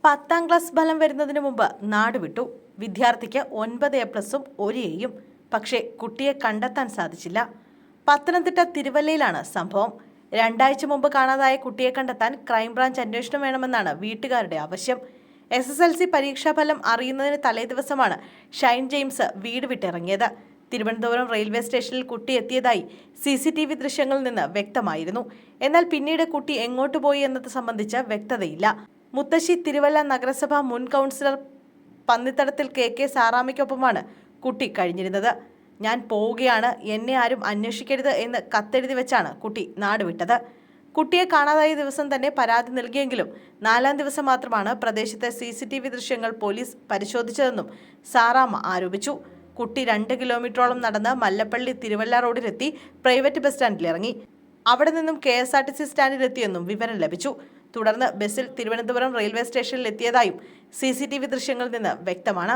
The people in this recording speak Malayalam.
10ാം ക്ലാസ് ഫലം വരുന്നതിന് മുമ്പ് നാട് വിട്ടു. വിദ്യാർത്ഥിക്ക് 9 A+ഉം 1 Aയും. പക്ഷേ കുട്ടിയെ കണ്ടെത്താൻ സാധിച്ചില്ല. പത്തനംതിട്ട തിരുവല്ലയിലാണ് സംഭവം. 2 ആഴ്ച മുമ്പ് കാണാതായ കുട്ടിയെ കണ്ടെത്താൻ ക്രൈംബ്രാഞ്ച് അന്വേഷണം വേണമെന്നാണ് വീട്ടുകാരുടെ ആവശ്യം. SSLC പരീക്ഷാഫലം അറിയുന്നതിന് തലേദിവസമാണ് ഷൈൻ ജെയിംസ് വീട് വിട്ടിറങ്ങിയത്. തിരുവനന്തപുരം റെയിൽവേ സ്റ്റേഷനിൽ കുട്ടി എത്തിയതായി CCTV ദൃശ്യങ്ങളിൽ നിന്ന് വ്യക്തമായിരുന്നു. എന്നാൽ പിന്നീട് കുട്ടി എങ്ങോട്ട് പോയി എന്നത് സംബന്ധിച്ച് വ്യക്തതയില്ല. മുത്തശ്ശി തിരുവല്ല നഗരസഭ മുൻ കൗൺസിലർ പന്നിത്തടത്തിൽ KK സാറാമ്മയ്ക്കൊപ്പമാണ് കുട്ടി കഴിഞ്ഞിരുന്നത്. ഞാൻ പോവുകയാണ്, എന്നെ ആരും അന്വേഷിക്കരുത് എന്ന് കത്തെഴുതി വെച്ചാണ് കുട്ടി നാടുവിട്ടത്. കുട്ടിയെ കാണാതായ ദിവസം തന്നെ പരാതി നൽകിയെങ്കിലും 4ാം ദിവസം മാത്രമാണ് പ്രദേശത്തെ CCTV ദൃശ്യങ്ങൾ പോലീസ് പരിശോധിച്ചതെന്നും സാറാമ്മ ആരോപിച്ചു. കുട്ടി 2 കിലോമീറ്ററോളം നടന്ന് മല്ലപ്പള്ളി തിരുവല്ല റോഡിലെത്തി പ്രൈവറ്റ് ബസ് സ്റ്റാൻഡിലിറങ്ങി. അവിടെ നിന്നും KSRTC സ്റ്റാൻഡിലെത്തിയെന്നും വിവരം ലഭിച്ചു. തുടർന്ന് ബസ്സിൽ തിരുവനന്തപുരം റെയിൽവേ സ്റ്റേഷനിൽ എത്തിയതായും CCTV ദൃശ്യങ്ങളിൽ നിന്ന് വ്യക്തമാണ്.